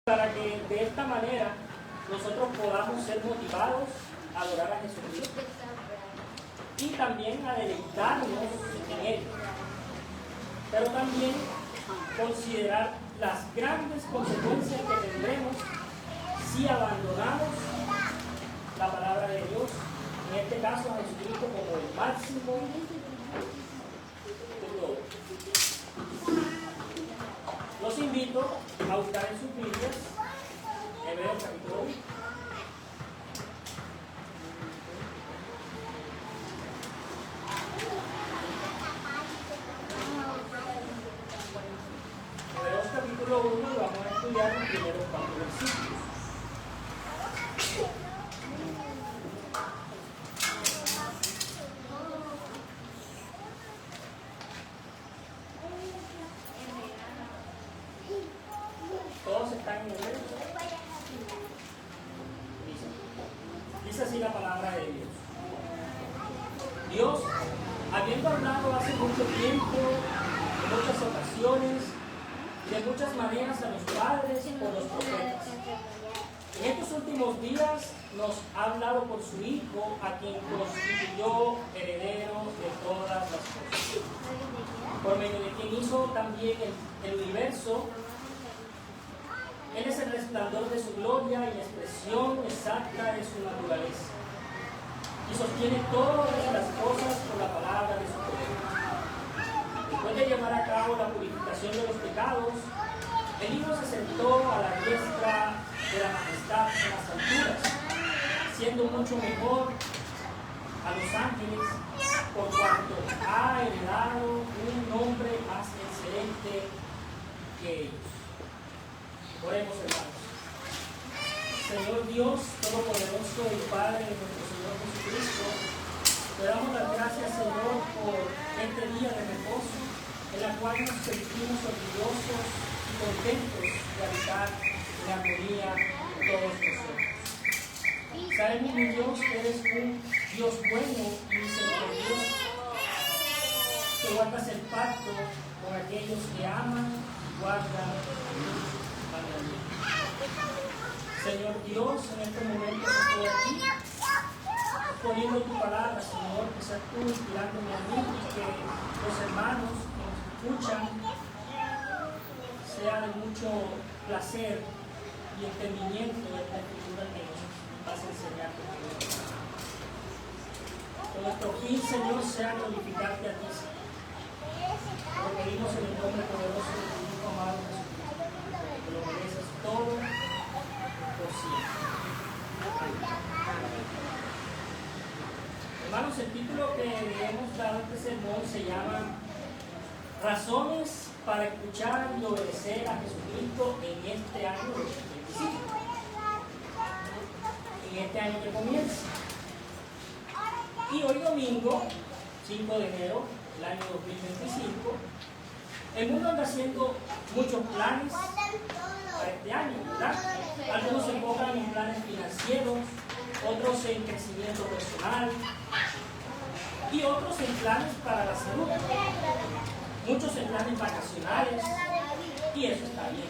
para que de esta manera nosotros podamos ser motivados a adorar a Jesucristo y también a deleitarnos en Él, pero también considerar las grandes consecuencias que tendremos si abandonamos la palabra de Dios, en este caso a Jesucristo como el máximo de todo. Los invito a buscar en sus Biblias Hebreos capítulo 1. Hebreos capítulo 1 y vamos a estudiar los primeros 4 versículos. Todos están en Hebreos. Dice así la palabra de Dios. Dios, habiendo hablado hace mucho tiempo, en muchas ocasiones, de muchas maneras a los padres por los profetas, en estos últimos días nos ha hablado por su Hijo, a quien constituyó heredero de todas las cosas, por medio de quien hizo también el universo. Él es el resplandor de su gloria y la expresión exacta de su naturaleza, y sostiene todas las cosas por la palabra de su poder. Después de llevar a cabo la purificación de los pecados, el Hijo se sentó a la diestra de la majestad en las alturas, siendo mucho mejor a los ángeles, por cuanto ha heredado un nombre más excelente que ellos. Oremos, hermanos. Señor Dios Todopoderoso y Padre de nuestro Señor Jesucristo, te damos las gracias, Señor, por este día de reposo, en la cual nos sentimos orgullosos y contentos de habitar en armonía con todos nosotros. Sabemos, mi Dios, que eres un Dios bueno y misericordioso, que guardas el pacto con aquellos que aman y guardan Señor Dios, en este momento estoy aquí poniendo tu palabra, Señor, que seas tú inspirándome a mí y que los hermanos que nos escuchan sea de mucho placer y entendimiento de esta escritura que nos vas a enseñar. Que nuestro fin, Señor, sea glorificarte a ti, Señor. Lo pedimos en el nombre poderoso de tu Hijo amado Jesucristo, que lo mereces todo por siempre. Hermanos, el título que le hemos dado a este sermón se llama Razones para escuchar y obedecer a Jesucristo en este año 2025. En este año que comienza. Y hoy domingo, 5 de enero del año 2025, el mundo anda haciendo muchos planes para este año, ¿verdad? Algunos se enfocan en planes financieros, otros en crecimiento personal y otros en planes para la salud. Muchos en planes vacacionales, y eso está bien.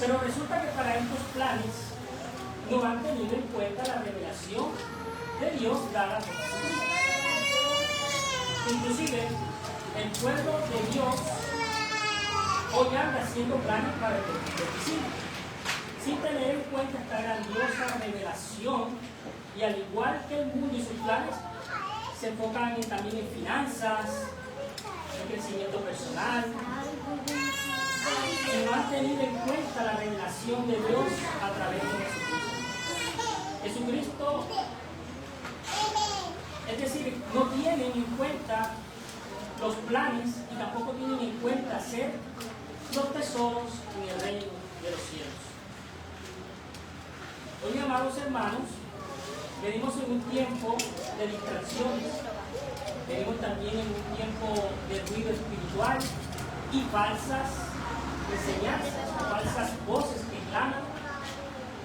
Pero resulta que para estos planes no han tenido en cuenta la revelación de Dios dada por Jesucristo. Inclusive, el pueblo de Dios hoy anda haciendo planes para el 2025, sin tener en cuenta esta grandiosa revelación, y al igual que el mundo y sus planes, se enfocan también en finanzas, en crecimiento personal, y no han tenido en cuenta la revelación de Dios a través de Jesucristo. Jesucristo, es decir, no tienen en cuenta los planes y tampoco tienen en cuenta hacer los tesoros en el reino de los cielos. Hoy, amados hermanos, venimos en un tiempo de distracciones, venimos también en un tiempo de ruido espiritual y falsas enseñanzas, falsas voces que claman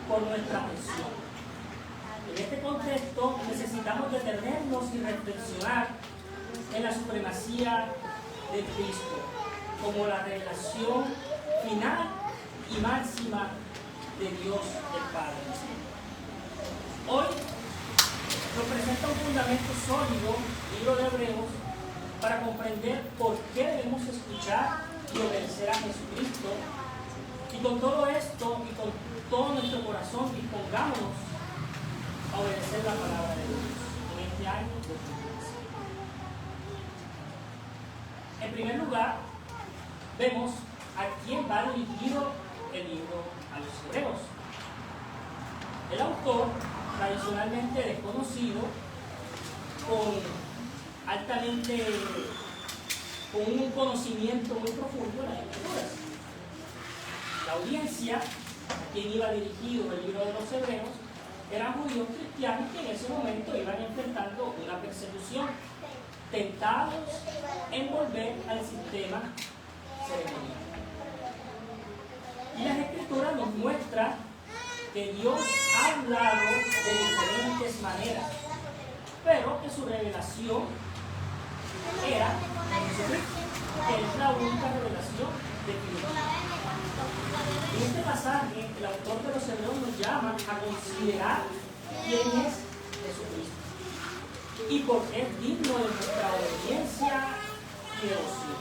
por nuestra atención. En este contexto necesitamos detenernos y reflexionar en la supremacía de Cristo como la revelación final y máxima de Dios el Padre. Hoy nos presenta un fundamento sólido, libro de Hebreos, para comprender por qué debemos escuchar y obedecer a Jesucristo. Y con todo esto y con todo nuestro corazón, dispongámonos a obedecer la palabra de Dios en este año 2015. En primer lugar, vemos a quién va dirigido el libro a los hebreos. El autor, tradicionalmente desconocido, con un conocimiento muy profundo de las Escrituras. La audiencia a quien iba dirigido el libro de los hebreos eran judíos cristianos que en ese momento iban enfrentando una persecución, tentados en volver al sistema ceremonial. Y las Escrituras nos muestran que Dios ha hablado de diferentes maneras, pero que su revelación era en Jesucristo, que es la única revelación definitiva. En este pasaje, el autor de los Hebreos nos llama a considerar quién es Jesucristo y por qué es digno de nuestra obediencia y devoción.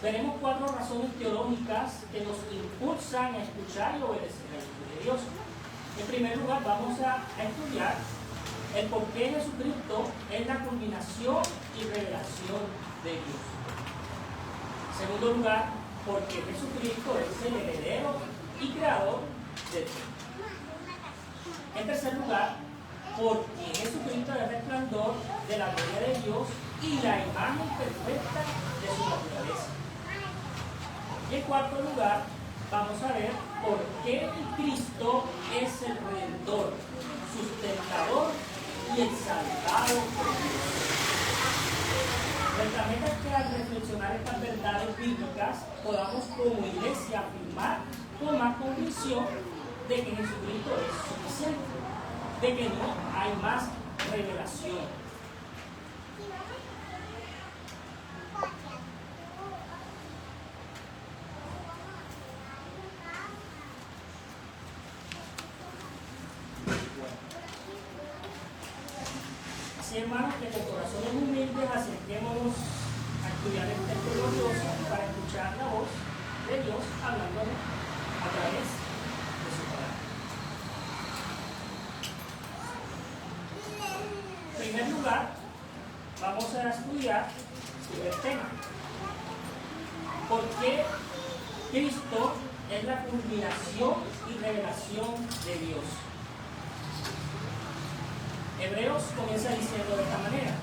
Veremos 4 razones teológicas que nos impulsan a escuchar y obedecer a la Escritura de Dios. En primer lugar, vamos a estudiar el por qué Jesucristo es la culminación y revelación de Dios. En segundo lugar, por qué Jesucristo es el heredero y creador de Dios. En tercer lugar, por qué Jesucristo es el resplandor de la gloria de Dios y la imagen perfecta de su naturaleza. Y en cuarto lugar, vamos a ver por qué Cristo es el Redentor, sustentador y exaltado por Dios. Nuestra meta es que al reflexionar estas verdades bíblicas podamos como iglesia afirmar con más convicción de que Jesucristo es suficiente, de que no hay más revelación. Así, hermanos, que con corazones humildes acerquémonos a estudiar el texto glorioso para escuchar la voz de Dios hablándonos a través de su palabra. En primer lugar, vamos a estudiar el tema. ¿Por qué Cristo es la culminación y revelación de Dios? Hebreos comienza diciendo de esta manera: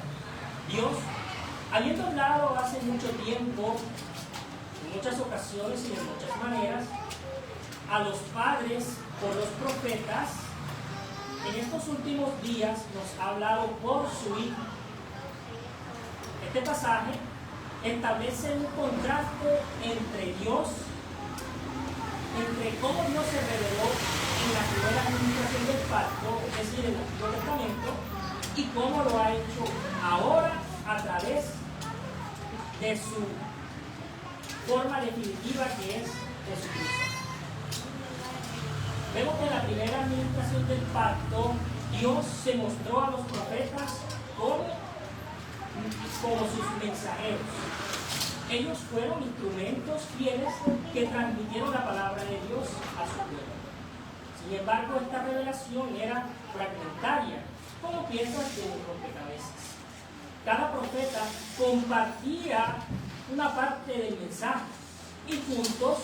Dios, habiendo hablado hace mucho tiempo, en muchas ocasiones y de muchas maneras, a los padres por los profetas, en estos últimos días nos ha hablado por su Hijo. Este pasaje establece un contraste entre Dios, entre cómo Dios se reveló en la primera administración del pacto, es decir, en el Antiguo Testamento, y cómo lo ha hecho ahora a través de su forma definitiva, que es Jesucristo. Vemos que en la primera administración del pacto, Dios se mostró a los profetas como sus mensajeros. Ellos fueron instrumentos fieles que transmitieron la palabra de Dios a su pueblo. Sin embargo, esta revelación era fragmentaria, como piezas de un rompecabezas. Cada profeta compartía una parte del mensaje y juntos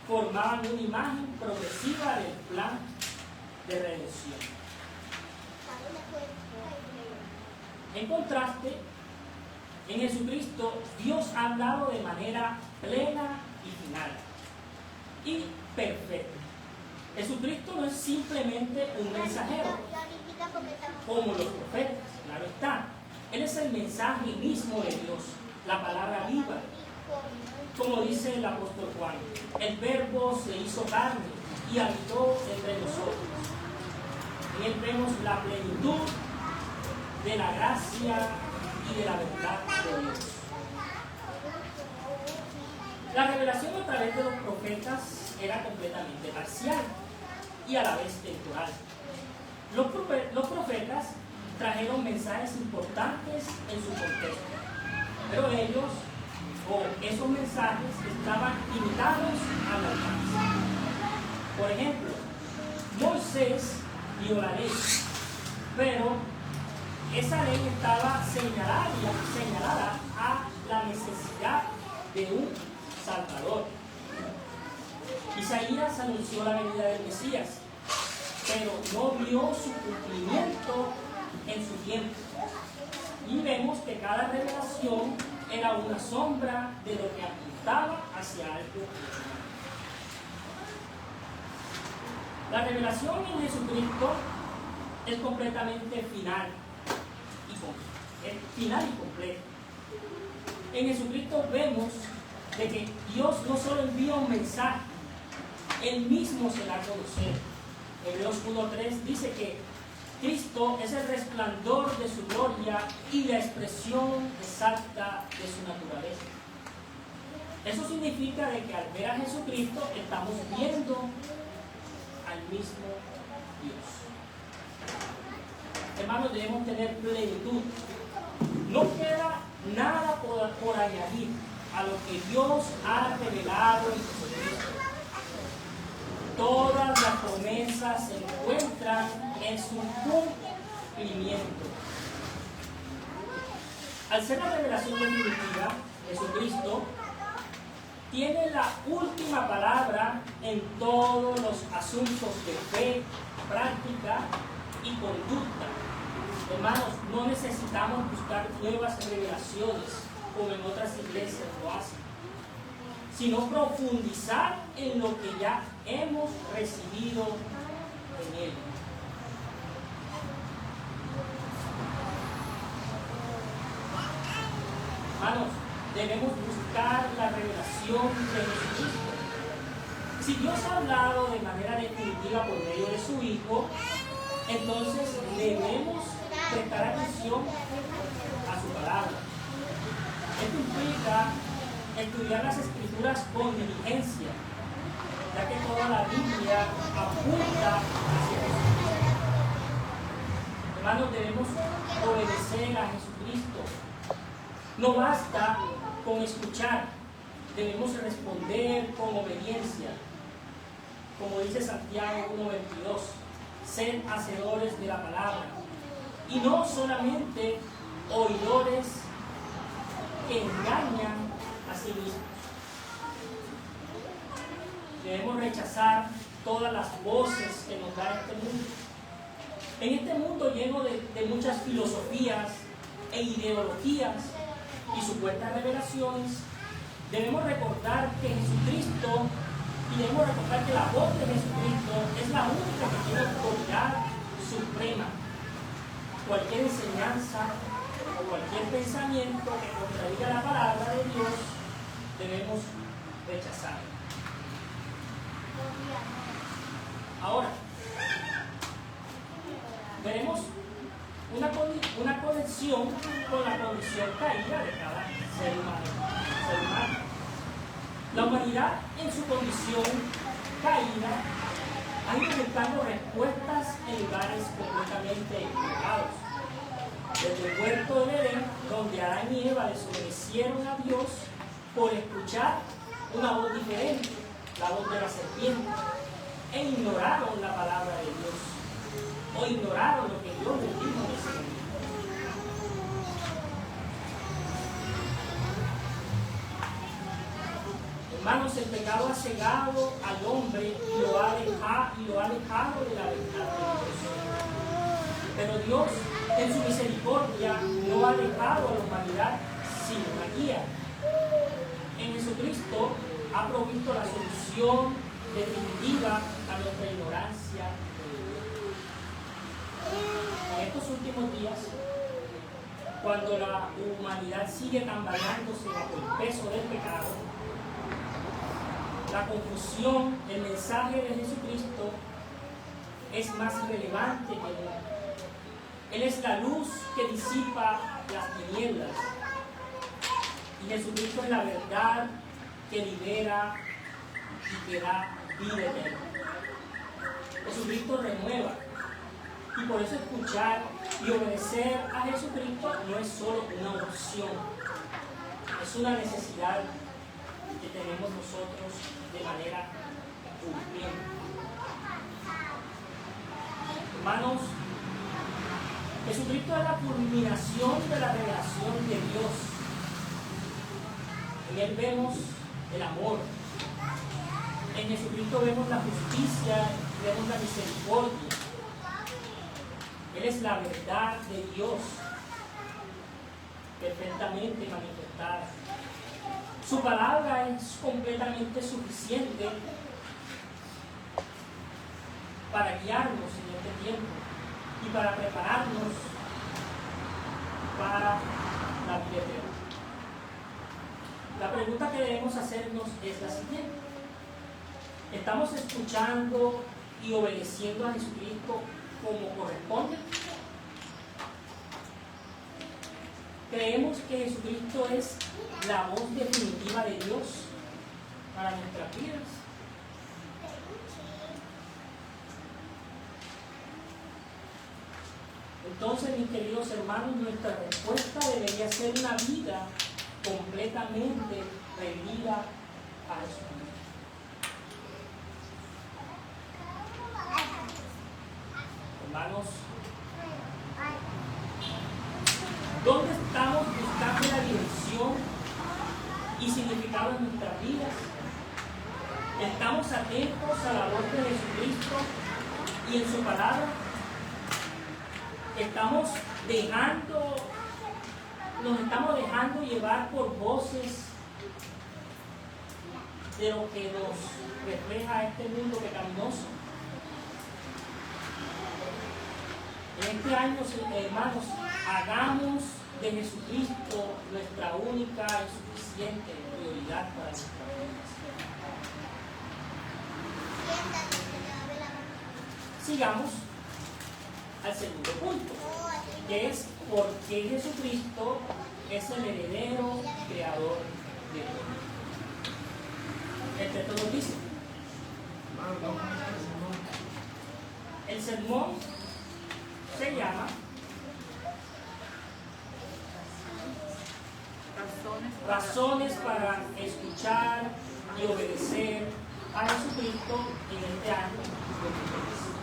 formaban una imagen progresiva del plan de redención. En contraste, en Jesucristo, Dios ha hablado de manera plena y final y perfecta. Jesucristo no es simplemente un mensajero, como los profetas, claro está. Él es el mensaje mismo de Dios, la palabra viva. Como dice el apóstol Juan, el Verbo se hizo carne y habitó entre nosotros. En él vemos la plenitud de la gracia y de la verdad de Dios. La revelación a través de los profetas era completamente parcial y a la vez temporal. Los profetas trajeron mensajes importantes en su contexto, pero ellos o esos mensajes estaban limitados a la alcance. Por ejemplo, Moisés dio la ley, pero esa ley estaba señalada a la necesidad de un Salvador. Isaías anunció la venida del Mesías, pero no vio su cumplimiento en su tiempo. Y vemos que cada revelación era una sombra de lo que apuntaba hacia algo. La revelación en Jesucristo es completamente final y completa. En Jesucristo vemos de que Dios no solo envía un mensaje, Él mismo se da a conocer. Hebreos 1:3 dice que Cristo es el resplandor de su gloria y la expresión exacta de su naturaleza. Eso significa de que al ver a Jesucristo estamos viendo al mismo Dios. Hermanos, debemos tener plenitud. No queda nada por añadir a lo que Dios ha revelado en Jesucristo. Todas las promesas se encuentran en su cumplimiento. Al ser la revelación definitiva, Jesucristo tiene la última palabra en todos los asuntos de fe, práctica y conducta. Hermanos, no necesitamos buscar nuevas revelaciones como en otras iglesias lo hacen, sino profundizar en lo que ya hemos recibido en Él. Hermanos, debemos buscar la revelación de Jesucristo. Si Dios ha hablado de manera definitiva por medio de su Hijo, entonces debemos prestar atención a su palabra. Esto implica estudiar las Escrituras con diligencia, ya que toda la Biblia apunta hacia Jesucristo. Hermanos, debemos obedecer a Jesucristo. No basta con escuchar, debemos responder con obediencia. Como dice Santiago 1:22, sed hacedores de la palabra, y no solamente oidores que engañan a sí mismos. Debemos rechazar todas las voces que nos da este mundo. En este mundo lleno de muchas filosofías e ideologías y supuestas revelaciones, debemos recordar que Jesucristo, y debemos recordar que la voz de Jesucristo es la única que tiene autoridad suprema. Cualquier enseñanza o cualquier pensamiento que contradiga la palabra de Dios, debemos rechazar. Ahora, veremos una conexión con la condición caída de cada ser humano. La humanidad en su condición caída ha ido buscando respuestas en lugares completamente equivocados. Desde el huerto de Edén, donde Adán y Eva desobedecieron a Dios por escuchar una voz diferente, la voz de la serpiente, e ignoraron la palabra de Dios, o ignoraron lo que Dios les dijo en ese momento. Hermanos, el pecado ha cegado al hombre y lo ha alejado de la verdad de Dios. Pero Dios, en su misericordia, no ha dejado a la humanidad sin una guía. En Jesucristo ha provisto la solución definitiva a nuestra ignorancia. En estos últimos días, cuando la humanidad sigue tambaleándose bajo el peso del pecado, la confusión, el mensaje de Jesucristo es más relevante que nunca. Él es la luz que disipa las tinieblas. Y Jesucristo es la verdad que libera y que da vida eterna. Jesucristo renueva. Y por eso escuchar y obedecer a Jesucristo no es solo una opción, es una necesidad que tenemos nosotros de manera urgente. Hermanos, Jesucristo es la culminación de la revelación de Dios. En Él vemos el amor. En Jesucristo vemos la justicia, vemos la misericordia. Él es la verdad de Dios, perfectamente manifestada. Su palabra es completamente suficiente para guiarnos en este tiempo y para prepararnos para la vida eterna. La pregunta que debemos hacernos es la siguiente: ¿estamos escuchando y obedeciendo a Jesucristo como corresponde? ¿Creemos que Jesucristo es la voz definitiva de Dios para nuestras vidas? Entonces, mis queridos hermanos, nuestra respuesta debería ser una vida completamente rendida a Jesucristo. Hermanos, ¿dónde estamos buscando la dirección y significado en nuestras vidas? ¿Estamos atentos a la voz de Jesucristo y en su palabra? Nos estamos dejando llevar por voces de lo que nos refleja este mundo pecaminoso. En este año, hermanos, hagamos de Jesucristo nuestra única y suficiente prioridad para nuestra vida. Sigamos al segundo punto, que es por qué Jesucristo es el heredero y creador de todo. El texto nos dice: el sermón se llama Razones para escuchar y obedecer a Jesucristo en este año 2023.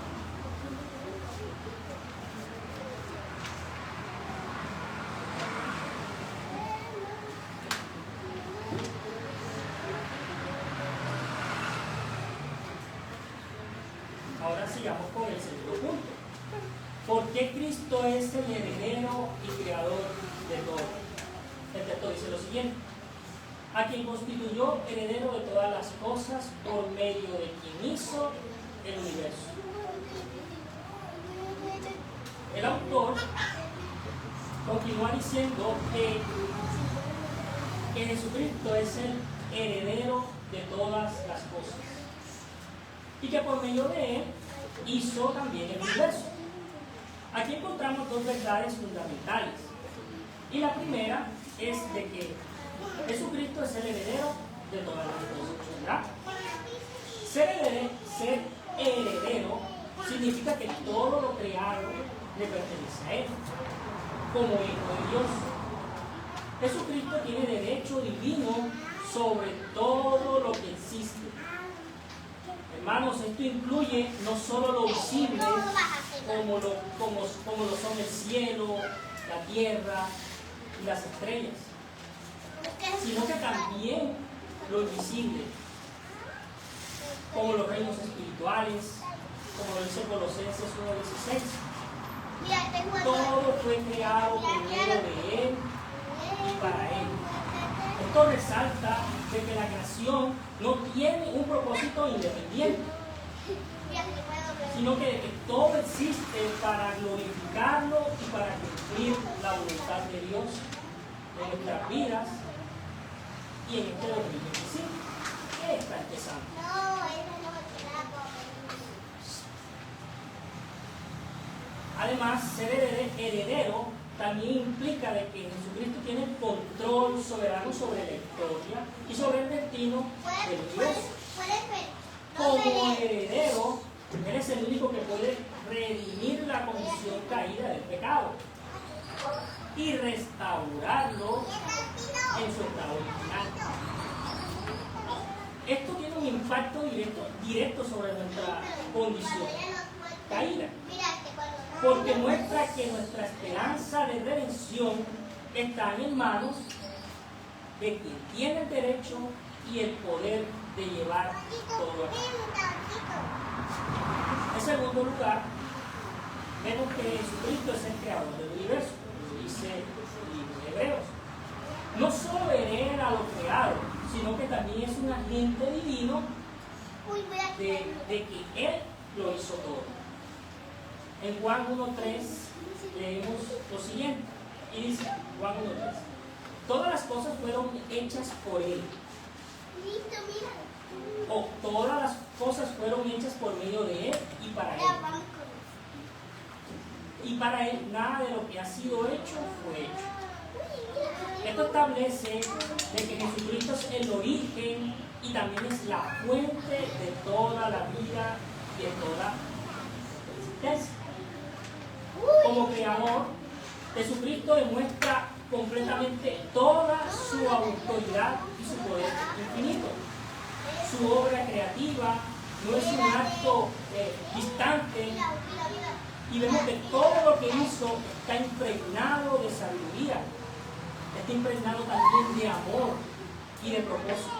Ahora sigamos con el segundo punto. ¿Por qué Cristo es el heredero y creador de todo? El texto dice lo siguiente: a quien constituyó heredero de todas las cosas por medio de quien hizo el universo. El autor continúa diciendo que Jesucristo es el heredero de todas las cosas y que por medio de él hizo también el universo. Aquí encontramos dos verdades fundamentales, y la primera es de que Jesucristo es el heredero de todas las cosas, ¿verdad? Ser heredero significa que todo lo creado le pertenece a Él, como hijo de Dios. Jesucristo tiene derecho divino sobre todo lo que existe. Hermanos, esto incluye no solo lo visible, como lo son el cielo, la tierra y las estrellas, sino que también lo invisible, como los reinos espirituales, como lo dice Colosenses 1:16. Todo fue creado por medio de Él y para Él. Esto resalta de que la creación no tiene un propósito independiente, sino que todo existe para glorificarlo y para cumplir la voluntad de Dios en nuestras vidas y en este 2025 que está empezando. Además, ser heredero también implica de que Jesucristo tiene control soberano sobre la historia y sobre el destino del universo. Como heredero, Él es el único que puede redimir la condición caída del pecado y restaurarlo en su estado original. Esto tiene un impacto directo sobre nuestra condición caída, porque muestra que nuestra esperanza de redención está en manos de quien tiene el derecho y el poder de llevar todo a cabo. En segundo lugar, vemos que Jesucristo es el creador del universo, como dice el libro de Hebreos. No solo hereda lo creado, sino que también es un agente divino de que Él lo hizo todo. En Juan 1.3 leemos lo siguiente, y dice, Juan 1.3, todas las cosas fueron hechas por Él. O todas las cosas fueron hechas por medio de Él y para Él. Y para Él nada de lo que ha sido hecho fue hecho. Esto establece de que Jesucristo es el origen y también es la fuente de toda la vida y de toda la existencia. Como creador, Jesucristo demuestra completamente toda su autoridad y su poder infinito. Su obra creativa no es un acto distante, y vemos que todo lo que hizo está impregnado de sabiduría, está impregnado también de amor y de propósito.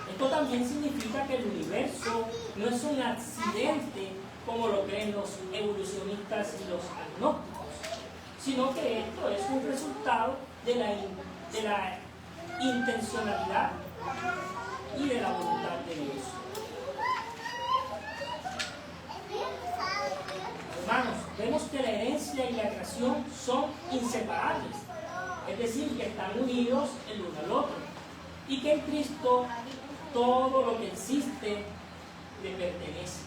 Esto también significa que el universo no es un accidente como lo creen los evolucionistas y los agnósticos, sino que esto es un resultado de la intencionalidad y de la voluntad de Dios. Hermanos, vemos que la herencia y la creación son inseparables, es decir, que están unidos el uno al otro, y que en Cristo todo lo que existe le pertenece,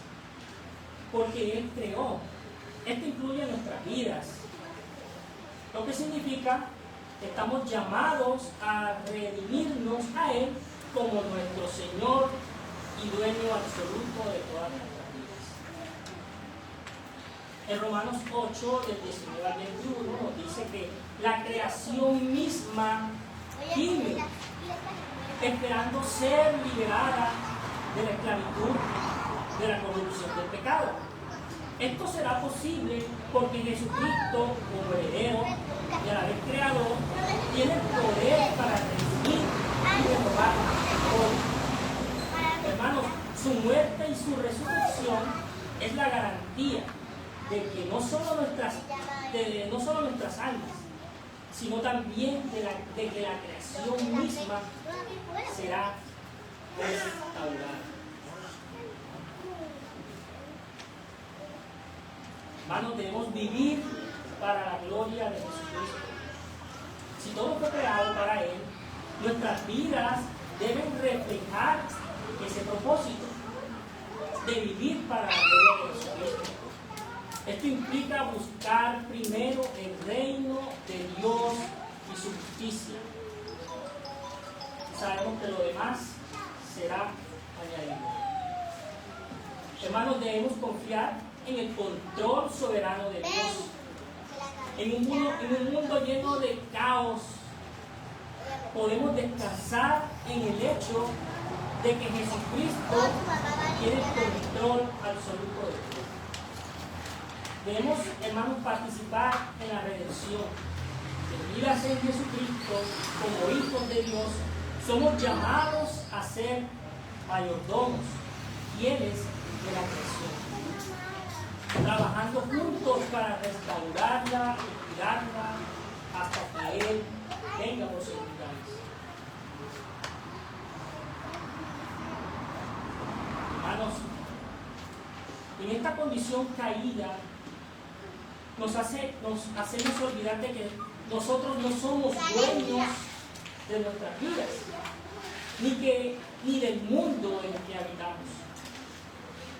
porque Él creó. Esto incluye nuestras vidas, lo que significa que estamos llamados a redimirnos a Él como nuestro Señor y dueño absoluto de todas nuestras vidas. En Romanos 8, del 19 al 21, nos dice que la creación misma gime, esperando ser liberada de la esclavitud, de la corrupción del pecado. Esto será posible porque Jesucristo, como heredero y a la vez creador, tiene el poder para redimir y renovar todo. Hermanos, su muerte y su resurrección es la garantía de que no solo nuestras almas, sino también de que la creación misma será restaurada. Hermanos, debemos vivir para la gloria de Jesucristo. Si todo fue creado para Él, nuestras vidas deben reflejar ese propósito de vivir para la gloria de Jesucristo. Esto implica buscar primero el reino de Dios y su justicia. Sabemos que lo demás será añadido. Hermanos, debemos confiar en el control soberano de Dios. En un mundo lleno de caos, podemos descansar en el hecho de que Jesucristo tiene el control absoluto de todo. Debemos, hermanos, participar en la redención. Unidas en Jesucristo como hijos de Dios, somos llamados a ser mayordomos, fieles de la creación, trabajando juntos para restaurarla y cuidarla hasta que Él venga por segunda vez. Hermanos, en esta condición caída nos hacemos olvidar de que nosotros no somos dueños de nuestras vidas, ni del mundo en el que habitamos.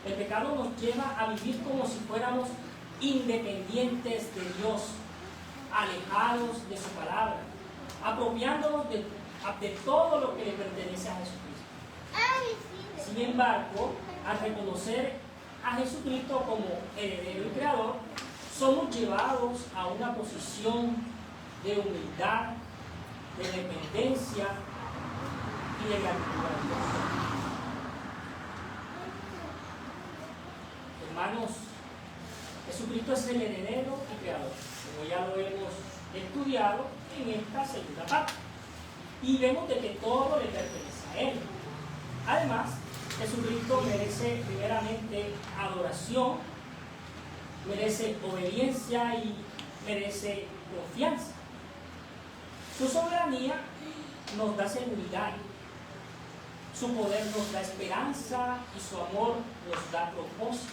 El pecado nos lleva a vivir como si fuéramos independientes de Dios, alejados de su palabra, apropiándonos de todo lo que le pertenece a Jesucristo. Sin embargo, al reconocer a Jesucristo como heredero y creador, somos llevados a una posición de humildad, de dependencia y de gratitud a Dios. Hermanos, Jesucristo es el heredero y creador, como ya lo hemos estudiado en esta segunda parte. Y vemos de que todo le pertenece a Él. Además, Jesucristo merece primeramente adoración, merece obediencia y merece confianza. Su soberanía nos da seguridad, su poder nos da esperanza y su amor nos da propósito.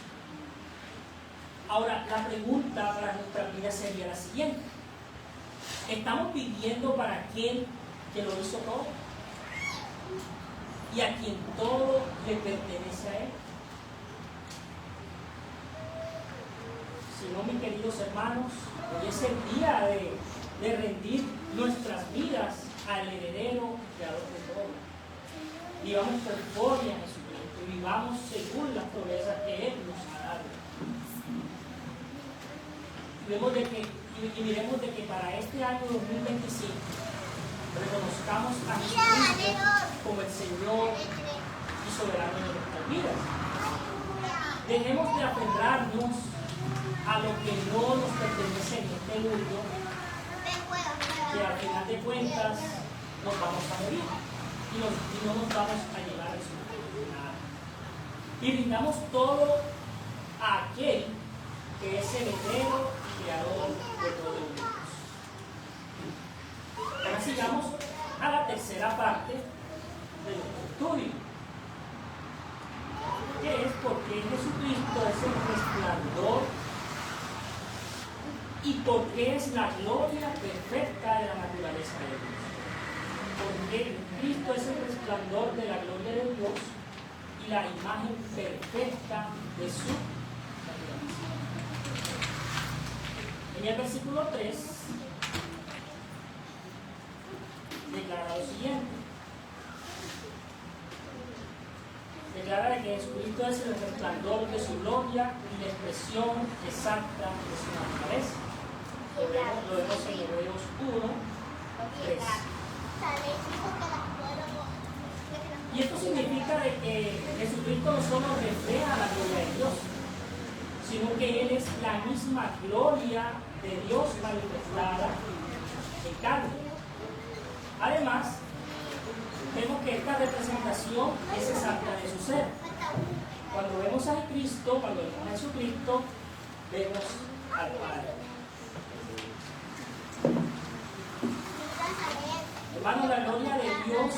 Ahora, la pregunta para nuestra vida sería la siguiente: ¿estamos viviendo para aquel que lo hizo todo y a quien todo le pertenece a Él? Si no, mis queridos hermanos, hoy es el día de rendir nuestras vidas al heredero y creador de todo. Vivamos conforme a Jesucristo y vivamos según las promesas que Él nos ha dado. Y miremos de que para este año 2025 reconozcamos a Jesucristo como el Señor y soberano de nuestras vidas. Dejemos de aferrarnos a lo que no nos pertenece en este mundo, que al final de cuentas nos vamos a morir y no nos vamos a llevar nada. Y brindamos todo a aquel que es el heredero y creador de todo el mundo. Ahora sigamos a la tercera parte de nuestro estudio, que es porque Jesucristo es el resplandor y porque es la gloria perfecta de la naturaleza de Dios. Porque Cristo es el resplandor de la gloria de Dios y la imagen perfecta de su naturaleza. En el versículo 3 declara lo siguiente: declara que Jesucristo es el resplandor de su gloria y la expresión exacta de su naturaleza. Lo vemos en Hebreos 1:3. Y esto significa de que Jesucristo no solo refleja la gloria de Dios, sino que Él es la misma gloria de Dios manifestada en carne. Además, vemos que esta representación es exacta de su ser. Cuando vemos a Cristo, cuando vemos a Jesucristo, vemos al Padre. Hermanos, la gloria de Dios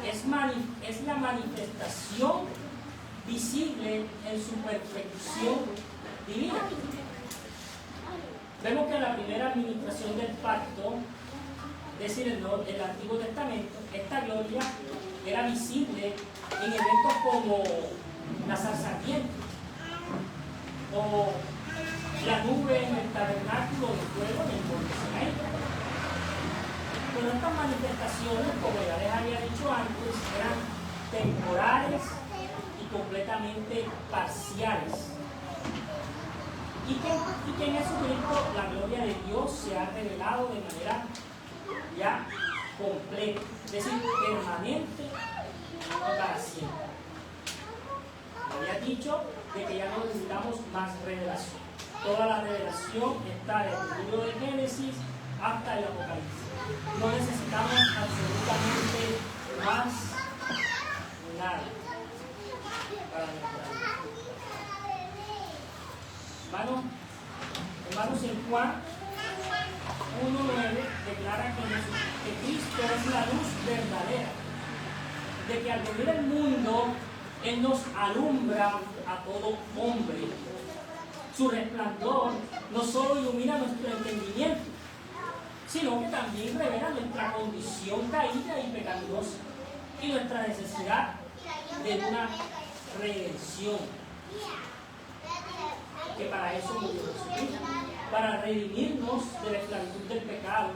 es la manifestación visible en su perfección divina. Vemos que en la primera administración del pacto, es decir, el Antiguo Testamento, esta gloria era visible en eventos como la zarza ardiente o la nube en el tabernáculo de fuego en el monte Sinaí. Pero estas manifestaciones, como ya les había dicho antes, eran temporales y completamente parciales. Y que en Jesucristo la gloria de Dios se ha revelado de manera ya completa, es decir, permanente y para siempre. Había dicho de que ya no necesitamos más revelación. Toda la revelación está desde el libro de Génesis hasta el Apocalipsis. No necesitamos absolutamente más nada para nuestra vida. Hermanos, en Juan 1:9 declara que Cristo es la luz verdadera, de que al venir al mundo Él nos alumbra a todo hombre. Su resplandor no solo ilumina nuestro entendimiento, sino que también revela nuestra condición caída y pecaminosa y nuestra necesidad de una redención, que para eso murió Jesucristo. para redimirnos de la esclavitud del pecado,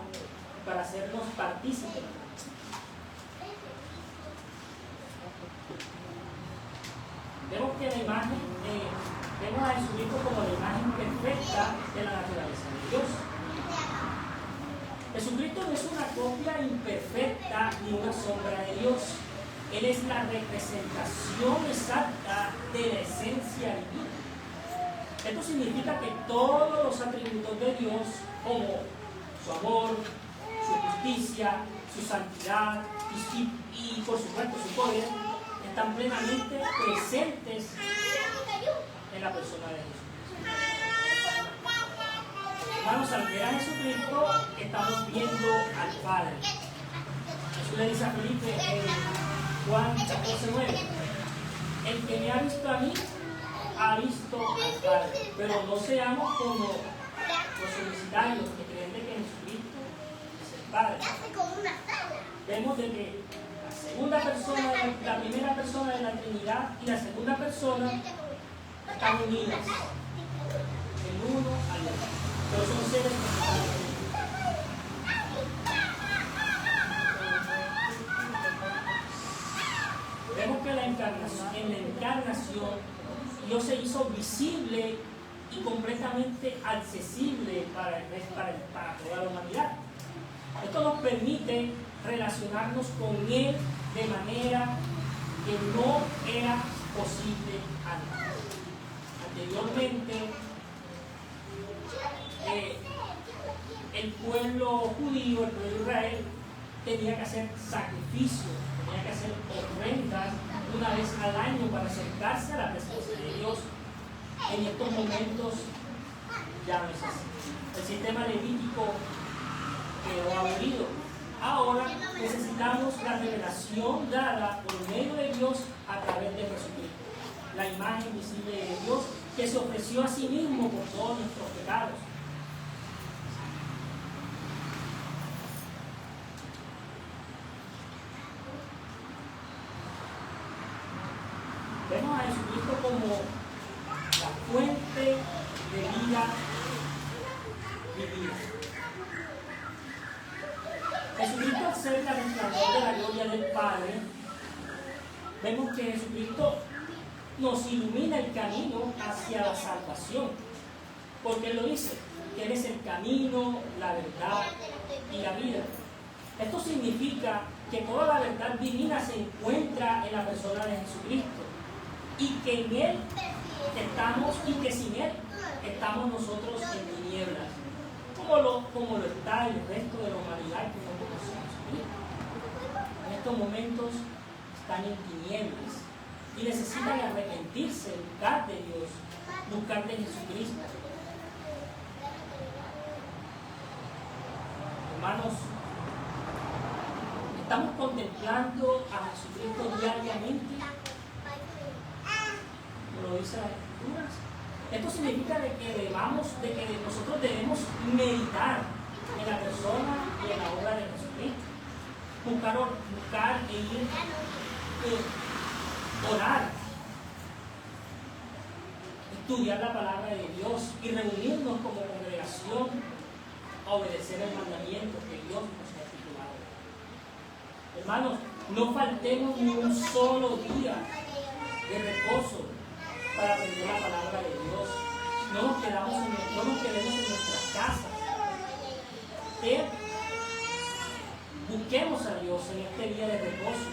para hacernos partícipes. Vemos que la imagen, vemos a Jesucristo como la imagen perfecta de la naturaleza de Dios. Jesucristo no es una copia imperfecta ni una sombra de Dios. Él es la representación exacta de la esencia divina. Esto significa que todos los atributos de Dios, como su amor, su justicia, su santidad y por supuesto su poder, están plenamente presentes en la persona de Jesús. Hermanos, al ver a Jesucristo, estamos viendo al Padre. Jesús le dice a Felipe en Juan 14:9, el que me ha visto a mí, ha visto al Padre. Pero no seamos como los universitarios que creen de que Jesucristo es el Padre. Vemos de que la primera persona de la Trinidad y la segunda persona están unidas el uno al otro, pero son seres diferentes. Vemos que en la encarnación Dios se hizo visible y completamente accesible para toda la humanidad. Esto nos permite relacionarnos con Él de manera que no era posible antes. Anteriormente, el pueblo judío, el pueblo de Israel, tenía que hacer sacrificios, tenía que hacer ofrendas una vez al año para acercarse a la presencia de Dios. En estos momentos ya no es así. El sistema levítico quedó abolido. Ahora necesitamos la revelación dada por medio de Dios a través de Jesucristo, la imagen visible de Dios que se ofreció a sí mismo por todos nuestros pecados. Vemos a Jesucristo como la fuente de vida divina. Jesucristo, al ser la resplandor de la gloria del Padre, vemos que Jesucristo nos ilumina el camino hacia la salvación, porque Él lo dice, que Él es el camino, la verdad y la vida. Esto significa que toda la verdad divina se encuentra en la persona de Jesucristo, y que en Él estamos, y que sin Él estamos nosotros en tinieblas, como lo está el resto de la humanidad que no conocemos. En estos momentos están en tinieblas y necesitan arrepentirse, buscar de Dios, buscar de Jesucristo. Hermanos, estamos contemplando a Jesucristo diariamente, como lo dice las Escrituras. Esto significa de que nosotros debemos meditar en la persona y en la obra de Jesucristo. Buscar e ir, orar, estudiar la palabra de Dios y reunirnos como congregación a obedecer el mandamiento que Dios nos ha estipulado. Hermanos, no faltemos ni un solo día de reposo para aprender la palabra de Dios. No nos quedemos en nuestras casas. Busquemos a Dios en este día de reposo.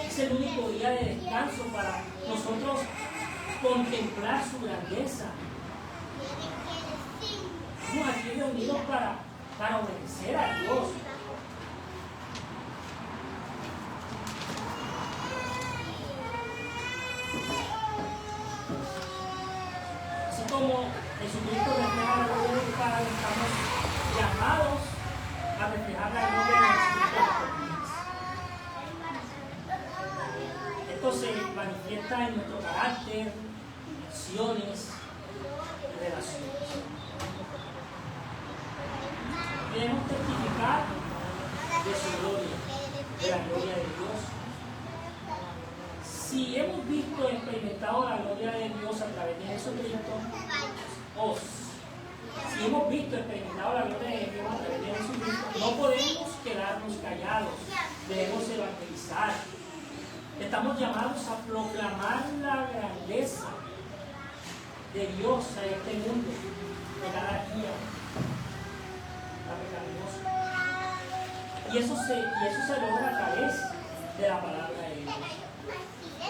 Es el único día de descanso para nosotros contemplar su grandeza. Estamos aquí reunidos para obedecer a Dios. Como Jesucristo refleja la gloria del Padre, estamos llamados a reflejar la gloria de Jesucristo en nuestras vidas. Esto se manifiesta en nuestro carácter, acciones y relaciones. Queremos testificar de su gloria, de la gloria de Dios. Si hemos visto y experimentado la gloria de Dios a través de Jesucristo, o si si hemos visto, experimentado la gloria de Dios a través de Jesucristo, no podemos quedarnos callados, debemos evangelizar. Estamos llamados a proclamar la grandeza de Dios a este mundo, de cada día, la pecaminosa. Y eso se logra a través de la palabra de Dios.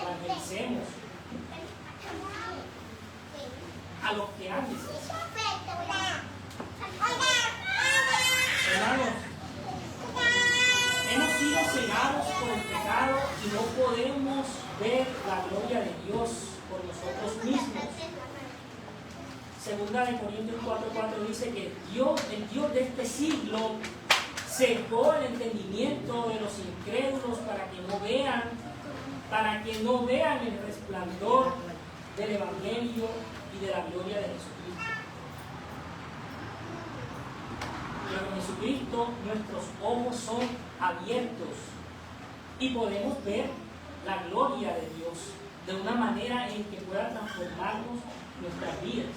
Evangelicemos a los que han necesitado. Hermanos, hemos sido cegados por el pecado y no podemos ver la gloria de Dios por nosotros mismos. Segunda de Corintios 4:4 dice que el Dios de este siglo cegó el entendimiento de los incrédulos para que no vean el resplandor del Evangelio y de la gloria de Jesucristo. Pero en Jesucristo nuestros ojos son abiertos y podemos ver la gloria de Dios de una manera en que pueda transformarnos nuestras vidas.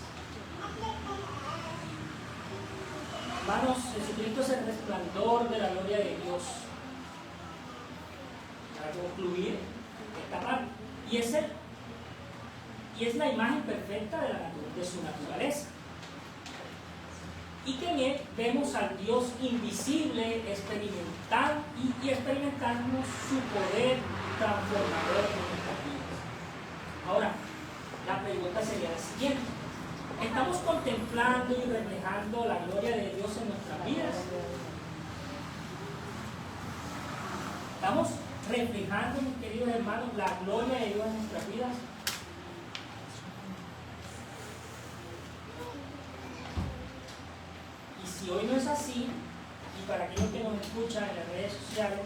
Hermanos, Jesucristo es el resplandor de la gloria de Dios. Para concluir esta parte. Y es la imagen perfecta de su naturaleza. Y que en él vemos al Dios invisible experimentar y experimentarnos su poder transformador en nuestras vidas. Ahora, la pregunta sería la siguiente. ¿Estamos contemplando y reflejando la gloria de Dios en nuestras vidas? ¿Estamos reflejando, mis queridos hermanos, la gloria de Dios en nuestras vidas? Y si hoy no es así, y para aquellos que nos escuchan en las redes sociales,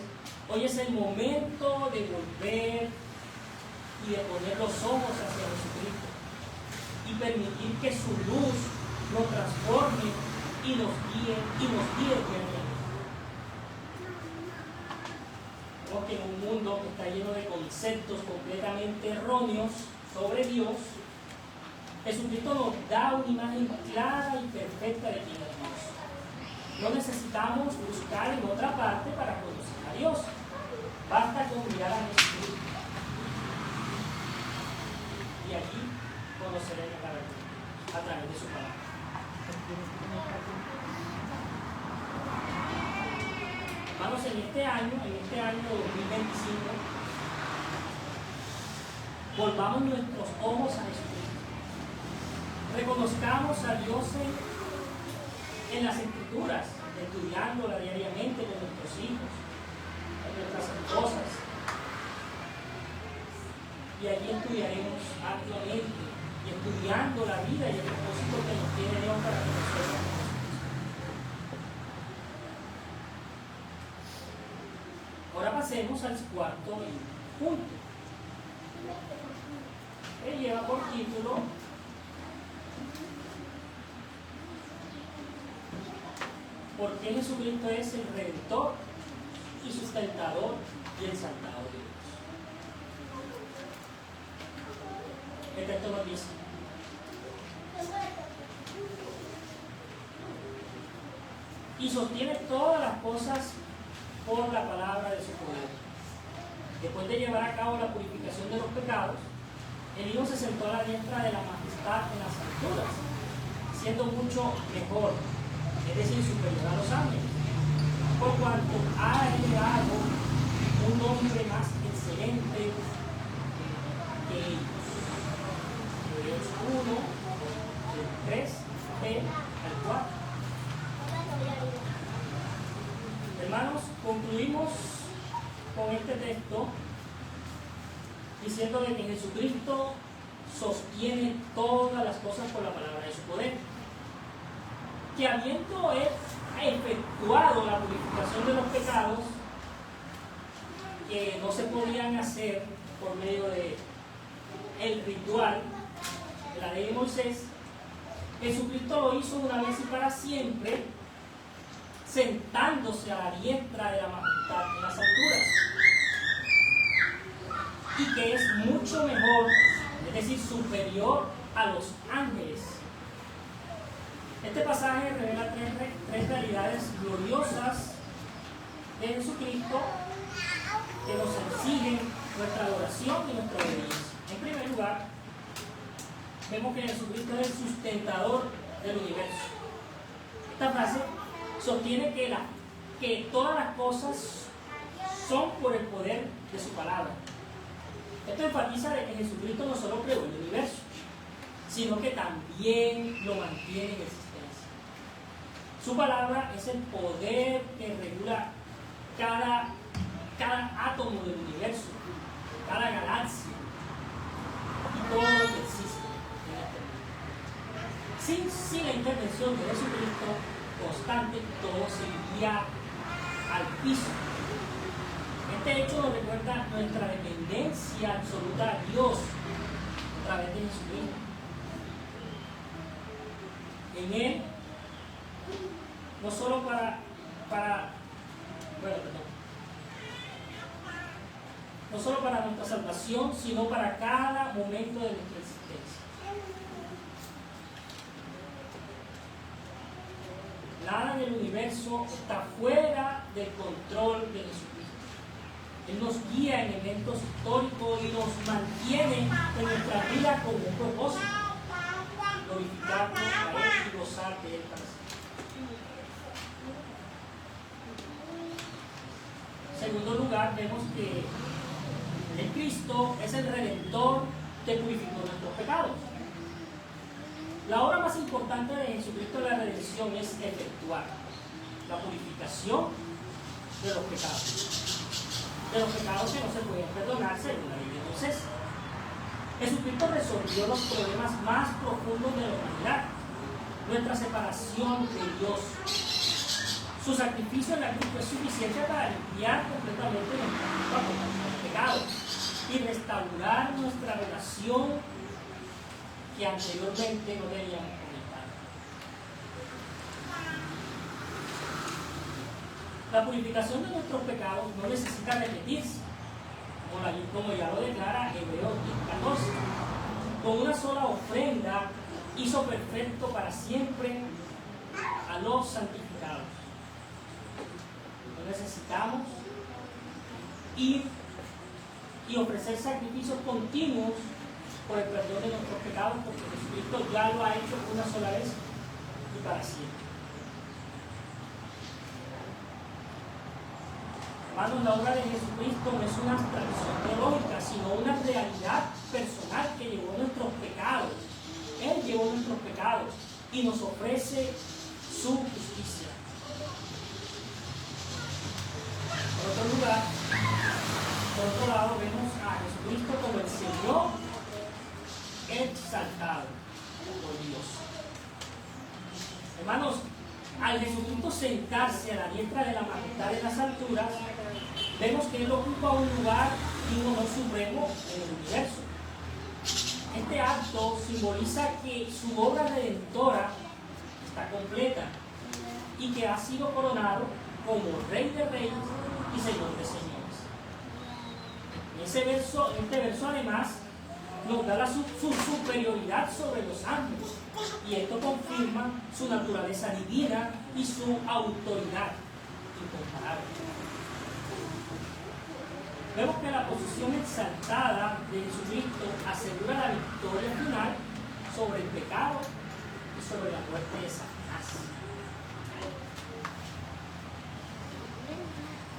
hoy es el momento de volver y de poner los ojos hacia Jesucristo y permitir que su luz nos transforme y nos guíe diariamente. Vemos que en un mundo que está lleno de conceptos completamente erróneos sobre Dios, Jesucristo nos da una imagen clara y perfecta de quién es Dios. No necesitamos buscar en otra parte para conocer a Dios. Basta con mirar a Jesucristo. Y allí conoceremos la verdad a través de su palabra. Hermanos, en este año 2025, volvamos nuestros ojos a Jesucristo. Reconozcamos a Dios en las Escrituras, estudiándola diariamente con nuestros hijos, con nuestras esposas. Y allí estudiaremos ampliamente y estudiando la vida y el propósito que nos tiene Dios para que nosotros nos. Ahora pasemos al cuarto punto. Él lleva por título ¿por qué Jesucristo es el Redentor y sustentador y exaltado de Dios? El texto nos dice: y sostiene todas las cosas por la palabra de su poder. Después de llevar a cabo la purificación de los pecados, el Hijo se sentó a la diestra de la majestad en las alturas, siendo mucho mejor, es decir, superior a los ángeles, por cuanto ha heredado un nombre más excelente que ellos. Hebreos 1, del 3b al 4. Hermanos, concluimos con este texto diciendo que Jesucristo sostiene todas las cosas por la palabra de su poder. Que habiendo él efectuado la purificación de los pecados, que no se podían hacer por medio de el ritual de la ley de Moisés, Jesucristo lo hizo una vez y para siempre, sentándose a la diestra de la majestad en las alturas, y que es mucho mejor, es decir, superior a los ángeles, Este pasaje revela tres realidades gloriosas de Jesucristo que nos exigen nuestra adoración y nuestra obediencia. En primer lugar, vemos que Jesucristo es el sustentador del universo. Esta frase sostiene que todas las cosas son por el poder de su palabra. Esto enfatiza de que Jesucristo no solo creó el universo, sino que también lo mantiene en existencia. Su palabra es el poder que regula cada átomo del universo, cada galaxia y todo lo que existe en este mundo. Sin la intervención de Jesucristo constante, todo se iría al piso. Este hecho nos recuerda nuestra dependencia absoluta a Dios a través de Jesucristo. En Él, no solo no solo para nuestra salvación, sino para cada momento de nuestra existencia. Nada del universo está fuera del control de Jesucristo. Él nos guía en eventos históricos y nos mantiene en nuestra vida con un propósito: glorificarnos a Él y gozar de Él para siempre. En segundo lugar, vemos que el Cristo es el Redentor que purificó nuestros pecados. La obra más importante de Jesucristo en la redención es efectuar la purificación de los pecados que no se pueden perdonar según la ley de Moisés. Jesucristo resolvió los problemas más profundos de la humanidad, nuestra separación de Dios. Su sacrificio en la cruz fue suficiente para limpiar completamente nuestra culpa por nuestros pecados y restaurar nuestra relación que anteriormente no teníamos con el Padre. La purificación de nuestros pecados no necesita repetirse, como ya lo declara Hebreos 10:14. Con una sola ofrenda hizo perfecto para siempre a los santificados. No necesitamos ir y ofrecer sacrificios continuos por el perdón de nuestros pecados, porque Jesucristo ya lo ha hecho una sola vez y para siempre. Hermanos, la obra de Jesucristo no es una abstracción teológica, sino una realidad personal que llevó nuestros pecados. Él llevó nuestros pecados y nos ofrece su justicia. Por otro lado, vemos a Jesucristo como el Señor exaltado por Dios. Hermanos, al Jesucristo sentarse a la diestra de la majestad de las alturas, vemos que Él ocupa un lugar y un honor supremo en el universo. Este acto simboliza que su obra redentora está completa y que ha sido coronado como Rey de Reyes y Señor de Señores. Este verso además nos da su superioridad sobre los ángeles, y esto confirma su naturaleza divina y su autoridad incomparable. Vemos que la posición exaltada de Jesucristo asegura la victoria final sobre el pecado y sobre la muerte de Satanás.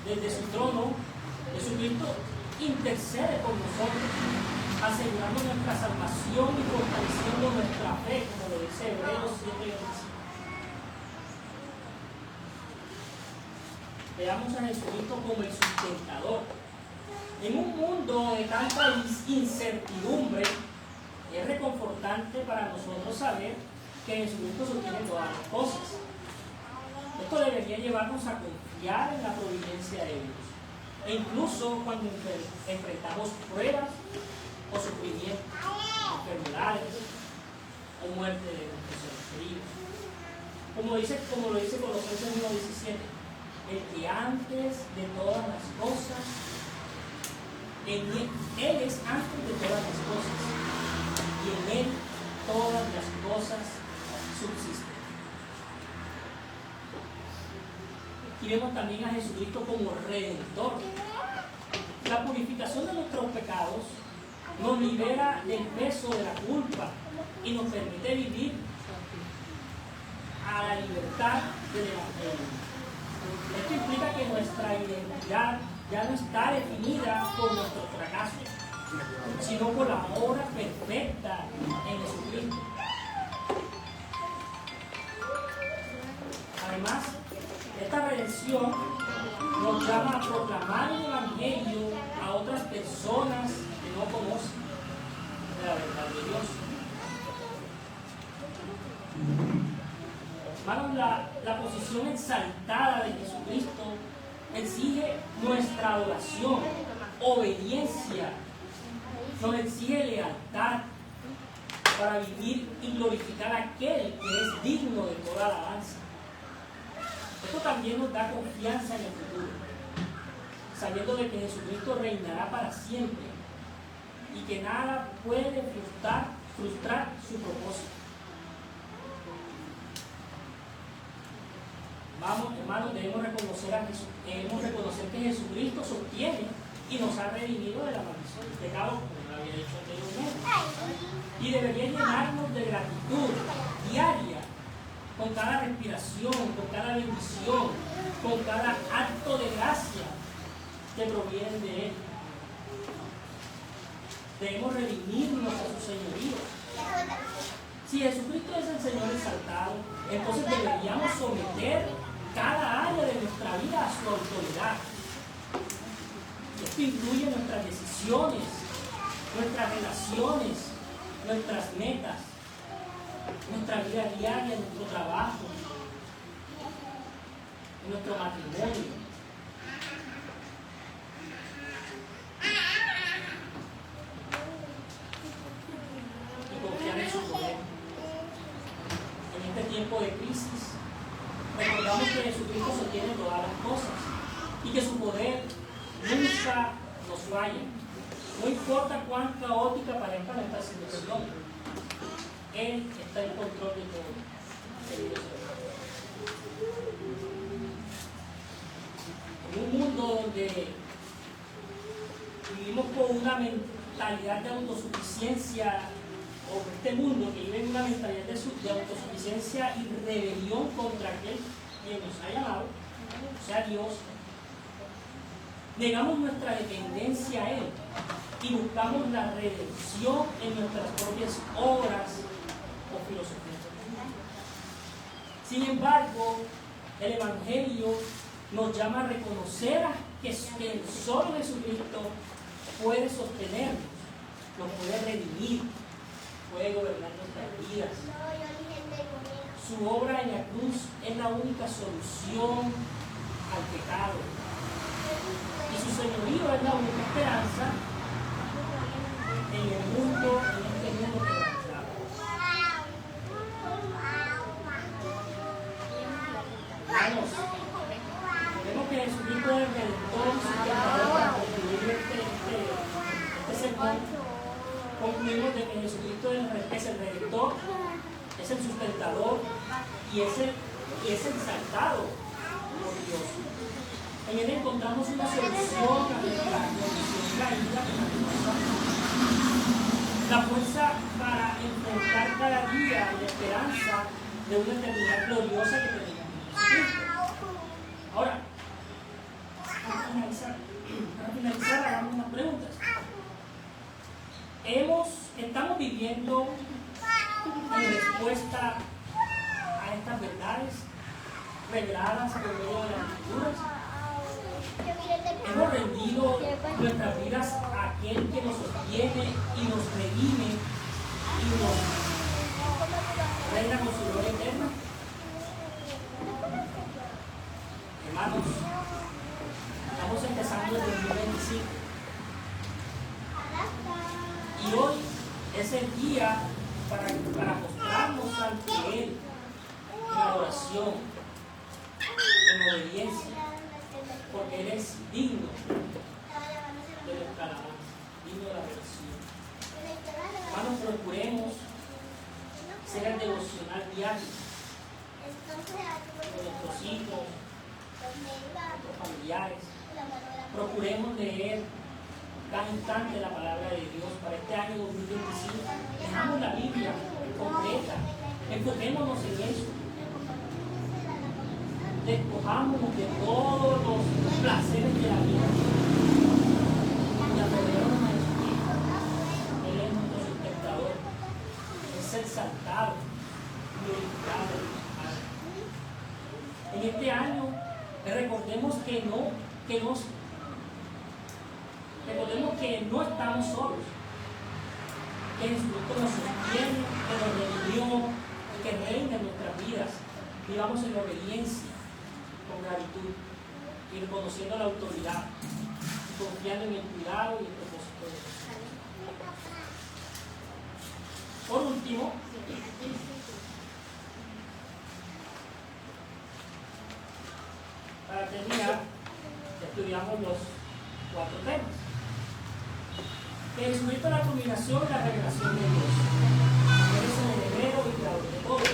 Desde su trono, Jesucristo intercede por nosotros, asegurando nuestra salvación y fortaleciendo nuestra fe, como lo dice Hebreos 7:25. Veamos a Jesucristo como el sustentador. En un mundo de tanta incertidumbre, es reconfortante para nosotros saber que Jesucristo sostiene todas las cosas. Esto debería llevarnos a confiar en la providencia de Dios. E incluso cuando enfrentamos pruebas o sufrimientos, enfermedades o muerte de nuestros seres queridos. Como lo dice Colosenses 1:17, el que antes de todas las cosas, Él es antes de todas las cosas, y en Él todas las cosas subsisten. y vemos también a Jesucristo como Redentor. La purificación de nuestros pecados nos libera del peso de la culpa y nos permite vivir a la libertad del Evangelio. Esto implica que nuestra identidad ya no está definida por nuestros fracasos, sino por la obra perfecta en Jesucristo. Además, esta redención nos llama a proclamar el Evangelio a otras personas que no conocen la verdad de Dios. Hermanos, la posición exaltada de Jesucristo exige nuestra adoración, obediencia, nos exige lealtad para vivir y glorificar a aquel que es digno de toda alabanza. Esto también nos da confianza en el futuro, sabiendo de que Jesucristo reinará para siempre y que nada puede frustrar su propósito. Vamos, hermanos, debemos reconocer que Jesucristo sostiene y nos ha redimido de la maldición del pecado, como lo había dicho anteriormente. Y debería llenarnos de gratitud diaria con cada respiración, con cada bendición, con cada acto de gracia que proviene de Él. Debemos redimirnos a su señorío. Si Jesucristo es el Señor exaltado, entonces deberíamos someter cada área de nuestra vida a su autoridad. Esto incluye nuestras decisiones, nuestras relaciones, nuestras metas, nuestra vida diaria, nuestro trabajo, nuestro matrimonio. Y confiar en su poder. En este tiempo de crisis, recordamos que Jesucristo sostiene todas las cosas y que su poder nunca nos falla. No importa cuán caótica parezca nuestra situación, Él está en control de todo. En un mundo donde vivimos con una mentalidad de autosuficiencia, o este mundo que vive en una mentalidad de autosuficiencia y rebelión contra aquel que nos ha llamado, o sea Dios, negamos nuestra dependencia a Él y buscamos la redención en nuestras propias obras o filosofías. Sin embargo, el Evangelio nos llama a reconocer que solo Jesucristo puede sostenernos, nos puede redimir, puede gobernar nuestras vidas. Su obra en la cruz es la única solución al pecado. Y su señorío es la única esperanza en el mundo, en este mundo quebrantado. Hermanos, vemos que Jesucristo es el redentor, para concluir este sermón. Concluimos de que Jesucristo es el redentor, es el sustentador y es exaltado por Dios. En Él encontramos una solución a nuestra condición caída, la fuerza para enfrentar cada día la esperanza de una eternidad gloriosa que tenemos en Jesucristo. Ahora, para finalizar, hagamos unas preguntas. ¿Estamos viviendo en respuesta a estas verdades reveladas por medio de las Escrituras? ¿Hemos rendido nuestras vidas a aquel que nos sostiene y nos redime y nos reina con su gloria eterna? Hermanos, estamos empezando el 2025 y hoy es el día para mostrarnos ante Él en adoración, en obediencia, porque Él es digno de nuestra alabanza, digno de la adoración. Hermanos, procuremos ser el devocional diario con nuestros hijos, nuestros familiares. Procuremos leer cada instante la palabra de Dios para este año 2025. Dejamos la Biblia completa, enfoquémonos en eso. Despojámonos de todos los placeres de la vida y adorémonos a Jesucristo. Él es nuestro sustentador, es exaltado, glorificado. En este año recordemos que no estamos solos, que Jesucristo nos sostiene, que nos redimió, que reina en nuestras vidas. Vivamos en la obediencia, con gratitud y reconociendo la autoridad, y confiando en el cuidado y el propósito de Dios. Por último, para terminar, estudiamos los 4 temas. Que Jesucristo es la culminación y la revelación de Dios. Él es el heredero y creador de todo.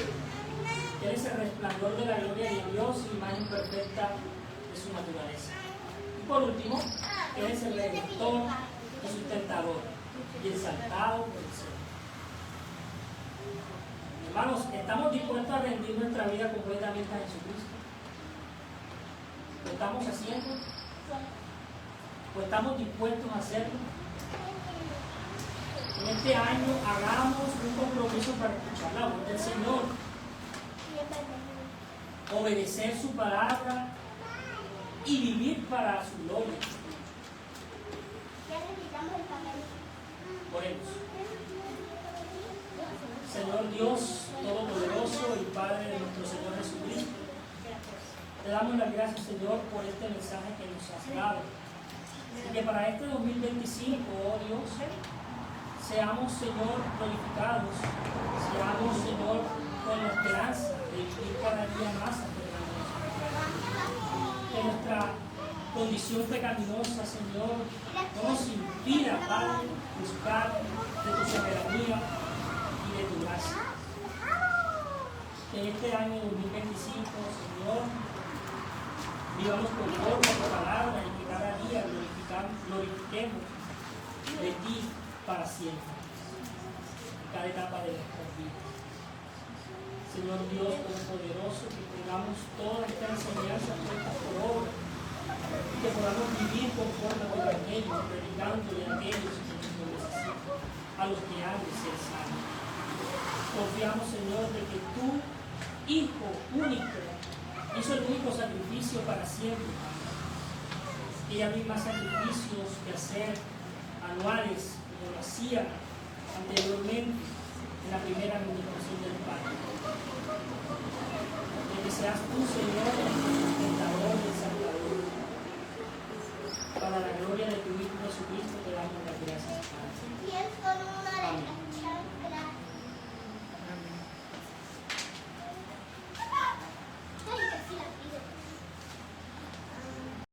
Él es el resplandor de la gloria de Dios y imagen perfecta de su naturaleza. Y por último, Él es el redentor y sustentador y exaltado por el cielo. Hermanos, ¿estamos dispuestos a rendir nuestra vida completamente a Jesucristo? ¿Lo estamos haciendo? ¿O estamos dispuestos a hacerlo? En este año hagamos un compromiso para escuchar la voz del Señor, obedecer su palabra y vivir para su gloria. Oremos. Señor Dios Todopoderoso y Padre de nuestro Señor Jesucristo, te damos las gracias, Señor, por este mensaje que nos has dado. Y que para este 2025, oh Dios, seamos, Señor, glorificados, seamos, Señor, con la esperanza de vivir cada día más aferrándonos a ti. Que nuestra condición pecaminosa, Señor, no nos impida, Padre, buscar de tu soberanía y de tu gracia. Que en este año 2025, Señor, vivamos conforme a tu palabra y que cada día glorifiquemos de ti para siempre, en cada etapa de nuestras vidas. Señor Dios Todopoderoso, que tengamos toda esta enseñanza puesta por obra y que podamos vivir conforme a tu evangelio, predicando a aquellos que nos necesitan, a los que han de ser salvos. Confiamos, Señor, de que tu Hijo único hizo el único sacrificio para siempre, y ya no hay más sacrificios que hacer anuales como lo hacían anteriormente en la primera administración del Padre. Que seas tú, Señor,